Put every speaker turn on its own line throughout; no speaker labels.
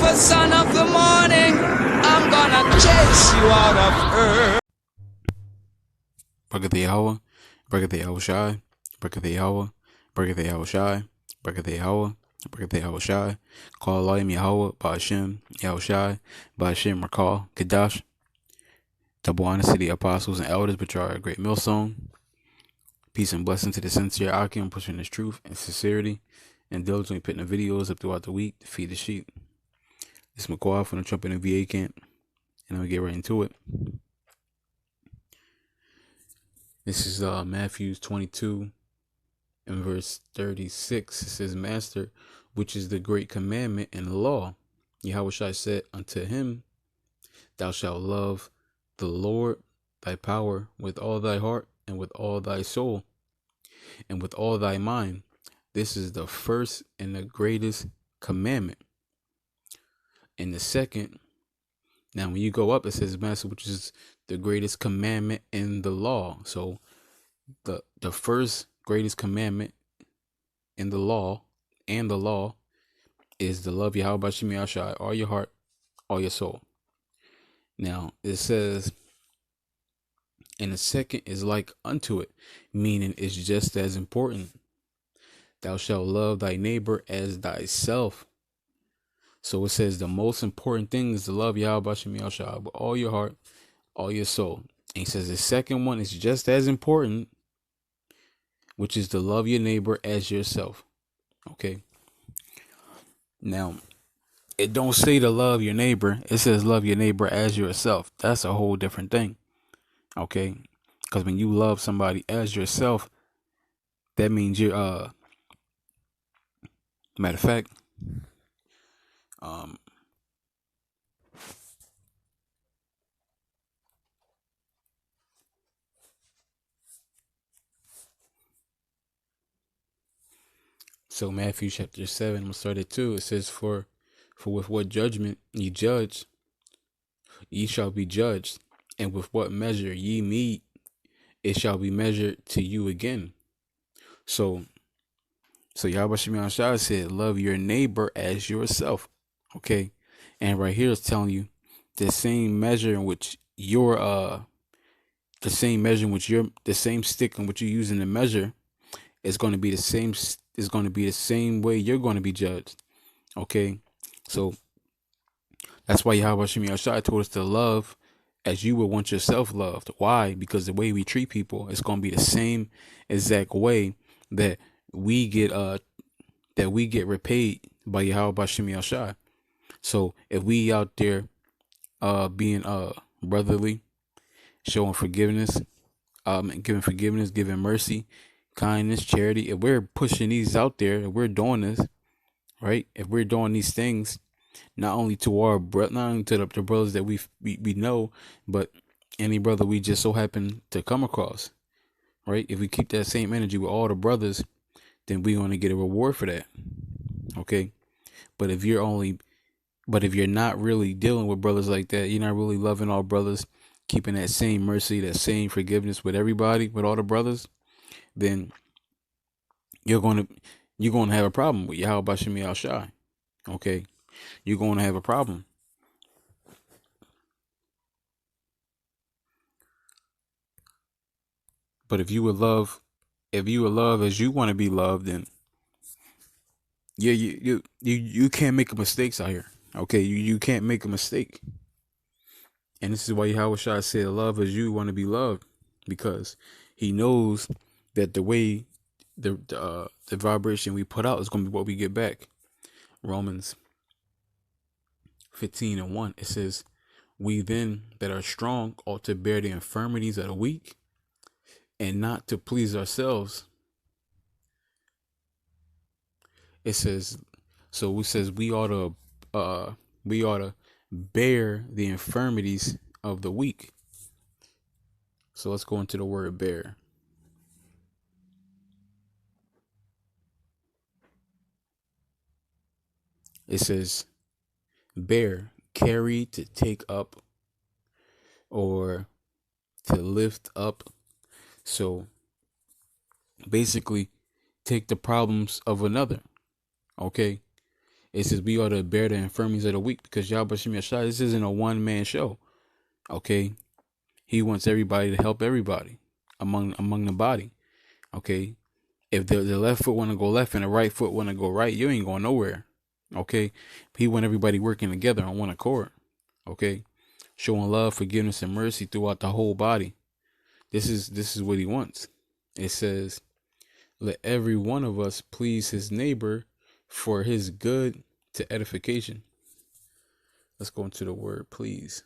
the son of the morning. I'm gonna chase you out of earth.
Barakat Yahweh, Barakat Yahweh Shai, Barakat Yahweh, Barakat Yahweh Shai, Barakat Yahweh, Barakat Yahweh Shai, Call Elohim Yahweh, Ba'ashem, Yahweh Shai, Ba'ashem Rakal, Kadash, double honor to the apostles and elders, which are a great millstone. Peace and blessing to the sincere Akim, pushing this truth and sincerity, and diligently putting the videos up throughout the week to feed the sheep. It's McQuad from the Trumpet and VA camp, and I'm going to get right into it. This is Matthew 22 and verse 36. It says, Master, which is the great commandment in the law? Yahweh Shai said unto him, Thou shalt love the Lord thy power with all thy heart and with all thy soul and with all thy mind. This is the first and the greatest commandment. And the second, now when you go up, it says, Master, which is the greatest commandment in the law. So the first greatest commandment in the law is to love Yahweh B'Shem Yahshai, all your heart, all your soul. Now it says, and the second is like unto it, meaning it's just as important. Thou shalt love thy neighbor as thyself. So it says the most important thing is to love Yahweh B'Shem Yahshai with all your heart, all your soul. And he says the second one is just as important, which is to love your neighbor as yourself. Okay. Now, it don't say to love your neighbor. It says love your neighbor as yourself. That's a whole different thing. Okay. Because when you love somebody as yourself, that means you're, matter of fact, so Matthew chapter 7, I'm going to start at 2. It says, For with what judgment ye judge, ye shall be judged. And with what measure ye mete, it shall be measured to you again. So Yahweh Shemiah Shah said, love your neighbor as yourself. Okay. And right here is telling you the same measure in which the same stick in which you're using to measure is going to be the same way you're going to be judged. Okay. So that's why Yahweh Shemiah Shah told us to love as you would want yourself loved. Why? Because the way we treat people is going to be the same exact way that we get repaid by Yahweh B'Shem Yahshai. So if we out there being brotherly, showing forgiveness, giving forgiveness, giving mercy, kindness, charity, if we're pushing these out there, if we're doing this, right? If we're doing these things, not only to the brothers that we know, but any brother we just so happen to come across, right? If we keep that same energy with all the brothers, then we're going to get a reward for that. Okay. But if you're not really dealing with brothers like that, you're not really loving all brothers, keeping that same mercy, that same forgiveness with everybody, with all the brothers, then you're going to have a problem with Yahweh B'Shem Yahshai. Okay. You're going to have a problem. But if you would love as you want to be loved, then yeah, you can't make mistakes out here. Okay, you can't make a mistake. And this is why Yahweh Shai said, love as you want to be loved, because he knows that the way the vibration we put out is going to be what we get back. Romans 15:1, it says, we then that are strong ought to bear the infirmities of the weak and not to please ourselves. It says, we ought to bear the infirmities of the weak. So let's go into the word bear. It says bear, carry, to take up, or to lift up. So basically take the problems of another. Okay. It says we ought to bear the infirmities of the weak, because Yahweh Shem Yashai, this isn't a one man show. Okay. He wants everybody to help everybody among the body. Okay. If the left foot want to go left and the right foot want to go right, you ain't going nowhere. Okay. He want everybody working together on one accord. Okay. Showing love, forgiveness, and mercy throughout the whole body. This is what he wants. It says, let every one of us please his neighbor for his good to edification. Let's go into the word please.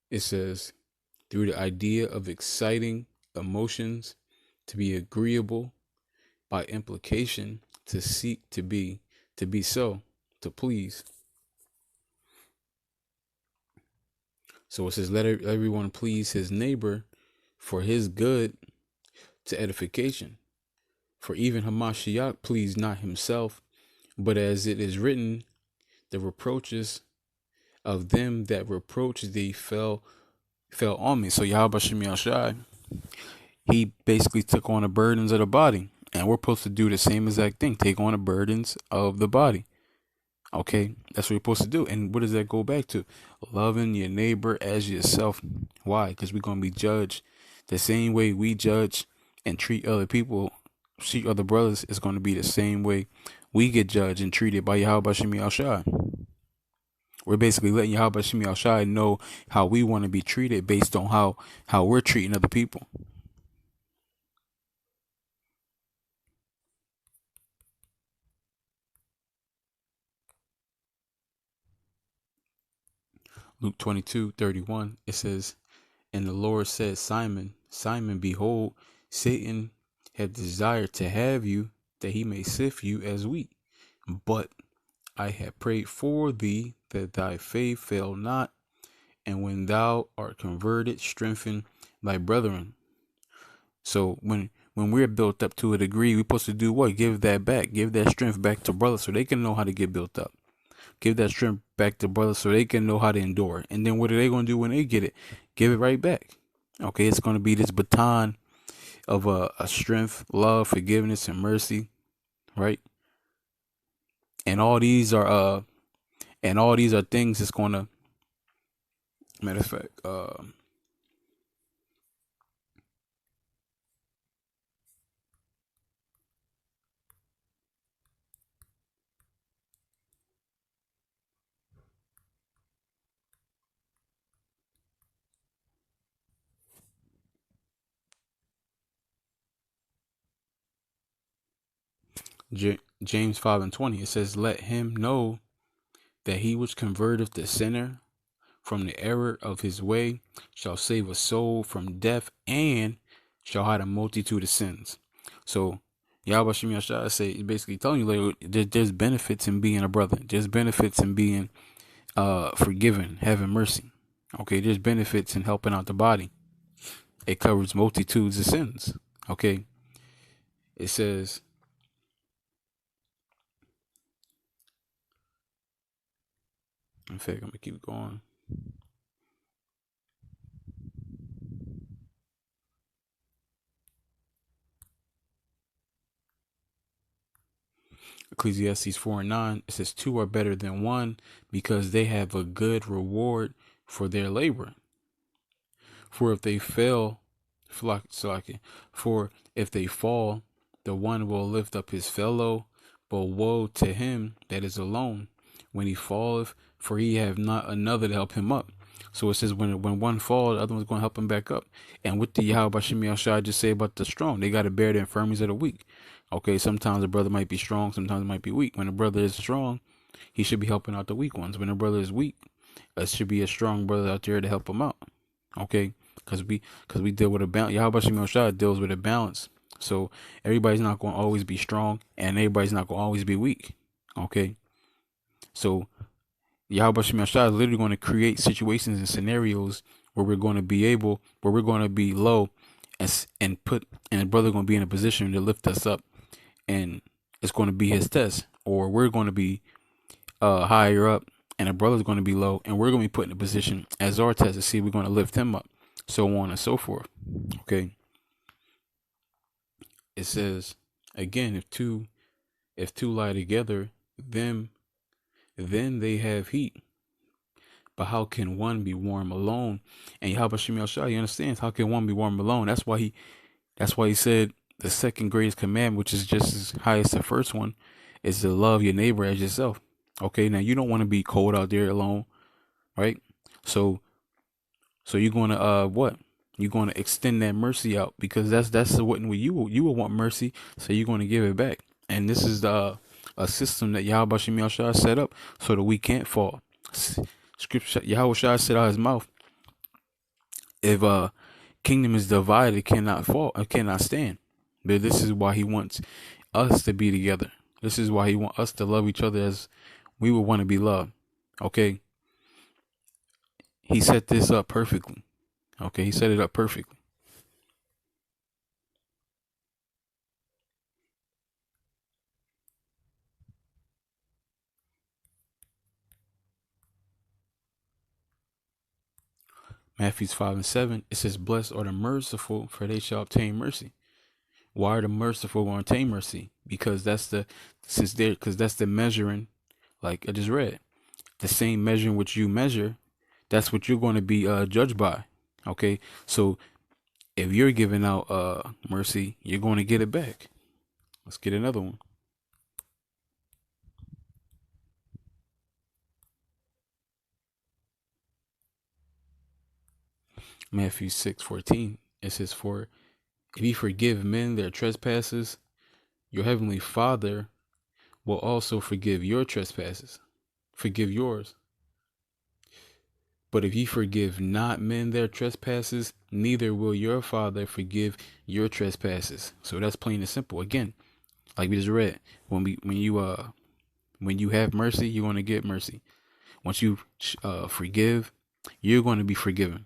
It says, through the idea of exciting emotions, to be agreeable, by implication, to seek to be so, to please. So it says, let everyone please his neighbor for his good to edification. For even Hamashiach pleased not himself, but as it is written, the reproaches of them that reproached thee fell on me. So Yahweh Shem Yashai, he basically took on the burdens of the body. And we're supposed to do the same exact thing, take on the burdens of the body. Okay, that's what you're supposed to do. And what does that go back to? Loving your neighbor as yourself. Why? Because we're going to be judged the same way we judge and treat other people, treat other brothers, is going to be the same way we get judged and treated by Yahweh Shem Yashai. We're basically letting Yahweh Shem Yashai know how we want to be treated based on how we're treating other people. Luke 22:31, it says, and the Lord said, Simon, Simon, behold, Satan hath desired to have you, that he may sift you as wheat. But I have prayed for thee, that thy faith fail not, and when thou art converted, strengthen thy brethren. So when we're built up to a degree, we're supposed to do what? Give that back. Give that strength back to brothers so they can know how to get built up. Give that strength back to brothers so they can know how to endure. And then what are they going to do when they get it? Give it right back. Okay, it's going to be this baton of a strength, love, forgiveness, and mercy, right? And all these are things that's going to, matter of fact, James 5:20, it says, let him know that he which converteth the sinner from the error of his way shall save a soul from death and shall hide a multitude of sins. So Yahweh Shem Yashai say, basically telling you, like, there's benefits in being a brother. There's benefits in being forgiven, having mercy. Okay, there's benefits in helping out the body. It covers multitudes of sins. Okay, it says, in fact, I'm gonna keep going. Ecclesiastes 4:9, it says, two are better than one, because they have a good reward for their labor. For if they fail, for if they fall, the one will lift up his fellow, but woe to him that is alone when he falleth, for he have not another to help him up. So it says when one falls, the other one's going to help him back up. And with the Yahweh Shem Yashai just say about the strong, they got to bear the infirmities of the weak. Okay, sometimes a brother might be strong, sometimes it might be weak. When a brother is strong, he should be helping out the weak ones. When a brother is weak, there should be a strong brother out there to help him out. Okay, because we deal with a balance. Yahweh Shem Yashai deals with a balance. So everybody's not going to always be strong, and everybody's not going to always be weak. Okay, so Yahweh Shem Yashai is literally going to create situations and scenarios where we're going to be low, and a brother going to be in a position to lift us up, and it's going to be his test. Or we're going to be higher up, and a brother's going to be low, and we're going to be put in a position as our test to see if we're going to lift him up, so on and so forth. Okay, it says again, if two lie together, them then they have heat. But how can one be warm alone? And Yahweh Shem Yahshua, he understands how can one be warm alone? That's why he said the second greatest commandment, which is just as high as the first one, is to love your neighbor as yourself. Okay, now you don't want to be cold out there alone, right? So you're gonna what? You're gonna extend that mercy out, because that's what you will want mercy, so you're gonna give it back. And this is the a system that Yahweh Shem Yahshua set up so that we can't fall. Scripture Yahweh Shai said out his mouth, if kingdom is divided, it cannot fall, it cannot stand. But this is why he wants us to be together. This is why he wants us to love each other as we would want to be loved. Okay. He set this up perfectly. Okay, he set it up perfectly. Matthew 5:7, it says, blessed are the merciful, for they shall obtain mercy. Why are the merciful going to obtain mercy? Because that's the measuring, like I just read. The same measuring which you measure, that's what you're going to be judged by. Okay, so if you're giving out mercy, you're going to get it back. Let's get another one. Matthew 6:14. It says, for if ye forgive men their trespasses, your heavenly Father will also forgive your trespasses. Forgive yours. But if ye forgive not men their trespasses, neither will your Father forgive your trespasses. So that's plain and simple. Again, like we just read, when you have mercy, you're going to get mercy. Once you forgive, you're going to be forgiven.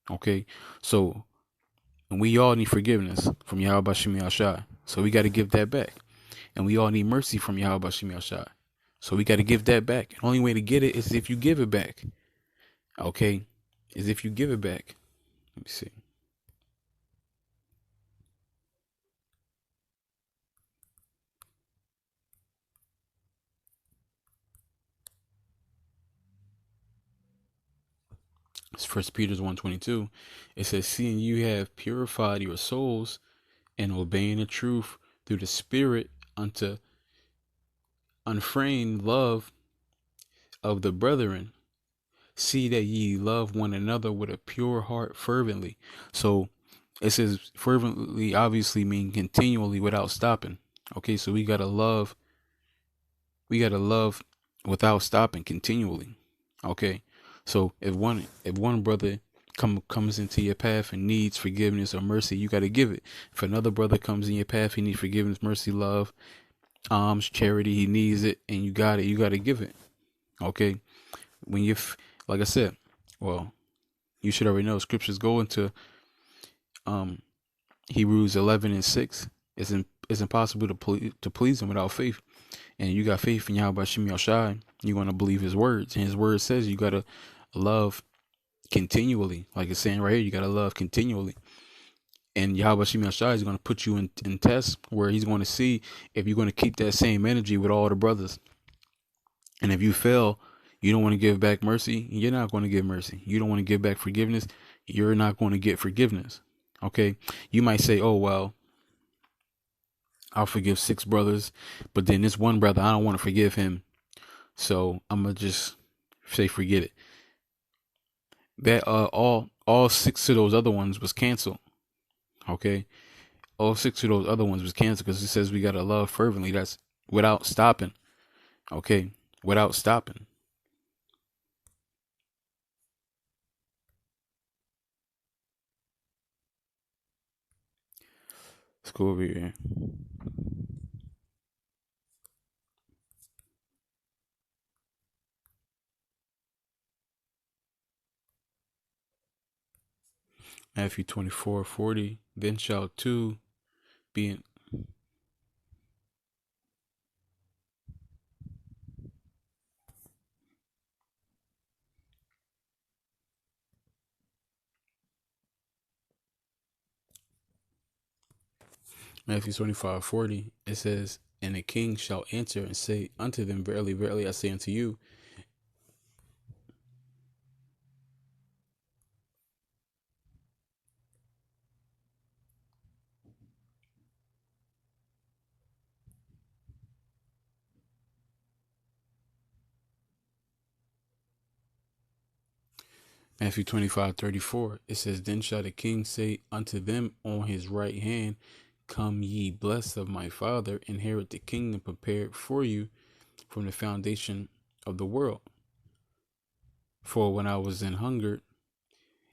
Okay, so we all need forgiveness from Yahweh Shem Yahshua. So we got to give that back. And we all need mercy from Yahweh Shem Yahshua. So we got to give that back. The only way to get it is if you give it back. Okay, is if you give it back. Let me see. It's First Peter 1:22. It says, seeing you have purified your souls and obeying the truth through the Spirit unto unfeigned love of the brethren, see that ye love one another with a pure heart fervently. So it says fervently obviously mean continually without stopping. Okay, so we gotta love without stopping continually. Okay, so if one brother comes into your path and needs forgiveness or mercy, you got to give it. If another brother comes in your path, he needs forgiveness, mercy, love, alms, charity, he needs it, and you got it, you got to give it. Okay, when you like I said, well, you should already know scriptures go into Hebrews 11:6. It's impossible to please him without faith. And you got faith in Yahweh Shem Yahshai, you're going to believe his words. And his word says you got to love continually. Like it's saying right here, you got to love continually. And Yahweh Shem Yahshai is going to put you in tests where he's going to see if you're going to keep that same energy with all the brothers. And if you fail, you don't want to give back mercy, you're not going to give mercy. You don't want to give back forgiveness, you're not going to get forgiveness. Okay? You might say, oh, well, I'll forgive 6 brothers, but then this one brother, I don't want to forgive him. So I'm going to just say, forget it. That all 6 of those other ones was canceled. Okay? All 6 of those other ones was canceled because it says we got to love fervently. That's without stopping. Okay? Without stopping. Let's go over here. Matthew 24:40. Then shall 2 be in. Matthew 25:40, it says, and the king shall answer and say unto them, verily, verily, I say unto you, Matthew 25:34, it says, then shall the king say unto them on his right hand, come ye blessed of my Father, inherit the kingdom prepared for you from the foundation of the world. For when I was in hunger,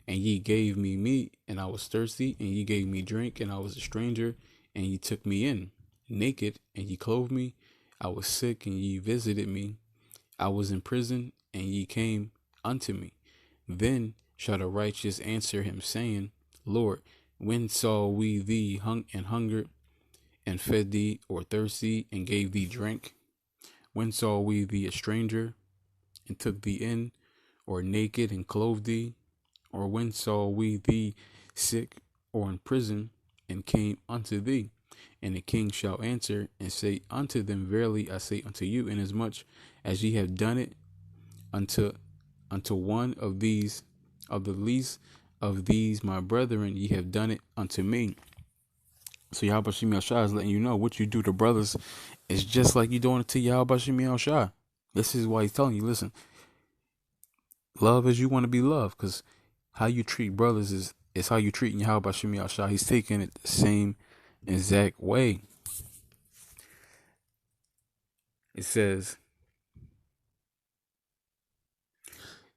and ye gave me meat, and I was thirsty, and ye gave me drink, and I was a stranger, and ye took me in, naked, and ye clothed me. I was sick, and ye visited me. I was in prison, and ye came unto me. Then shall the righteous answer him, saying, Lord, when saw we thee hungered, and fed thee, or thirsty, and gave thee drink? When saw we thee a stranger, and took thee in, or naked, and clothed thee? Or when saw we thee sick, or in prison, and came unto thee? And the king shall answer and say unto them, verily I say unto you, inasmuch as ye have done it unto one of these, of the least of these my brethren, ye have done it unto me. So Yahweh Shemi Shah is letting you know what you do to brothers is just like you doing it to Yahweh Shemi Shah. This is why he's telling you, listen, love as you want to be loved, because how you treat brothers is how you treating Yahweh Shemi Shah. He's taking it the same exact way. It says,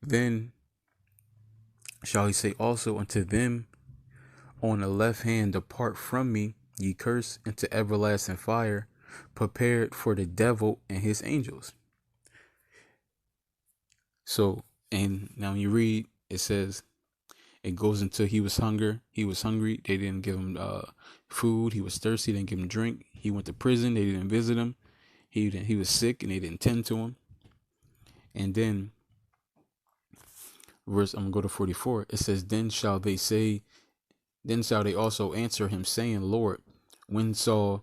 then shall he say also unto them on the left hand, depart from me, ye cursed, into everlasting fire, prepared for the devil and his angels. So, and now you read, it says, it goes into he was hungry, they didn't give him food, he was thirsty, they didn't give him drink, he went to prison, they didn't visit him, he was sick and they didn't tend to him. And then I'm gonna go to 44. It says, then shall they also answer him, saying, Lord, when saw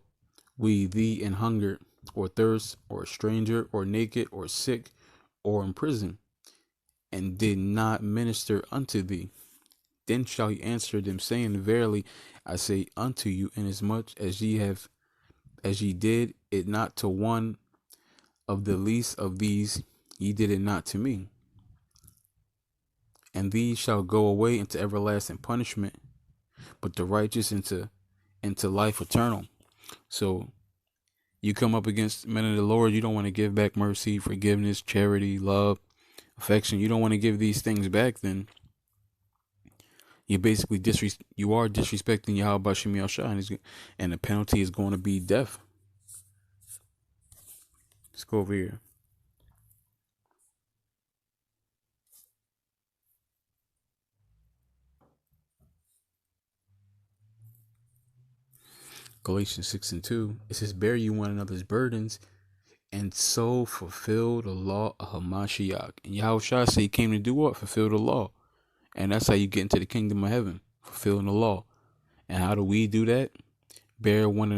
we thee in hunger, or thirst, or a stranger, or naked, or sick, or in prison, and did not minister unto thee? Then shall he answer them, saying, verily I say unto you, inasmuch as ye did it not to one of the least of these, ye did it not to me. And these shall go away into everlasting punishment, but the righteous into life eternal. So you come up against men of the Lord, you don't want to give back mercy, forgiveness, charity, love, affection. You don't want to give these things back, then you basically disrespecting Yahweh Shemi Shah, and the penalty is going to be death. Let's go over here. Galatians 6:2. It says, bear you one another's burdens, and so fulfill the law of Hamashiach. And Yahweh Shah said he came to do what? Fulfill the law. And that's how you get into the kingdom of heaven, fulfilling the law. And how do we do that? Bear one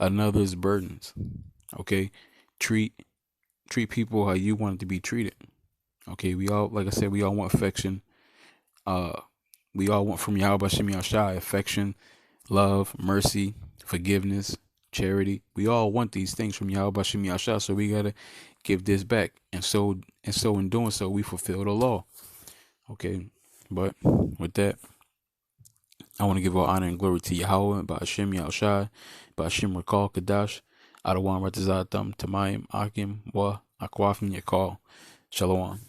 another's burdens. Okay? Treat people how you want to be treated. Okay, we all, like I said, we all want affection. We all want from Yahweh Shemi Shah affection, love, mercy, forgiveness, charity. We all want these things from Yahweh Shemi Shah, so we gotta give this back. And so in doing so, we fulfill the law. Okay, but with that, I want to give all honor and glory to Yahweh, by Hashem Yahushai, by Hashem Rakal Kadash, Adawan Ratazatam, Tamayim Akim, Wa Akwafim Yakal. Shalom.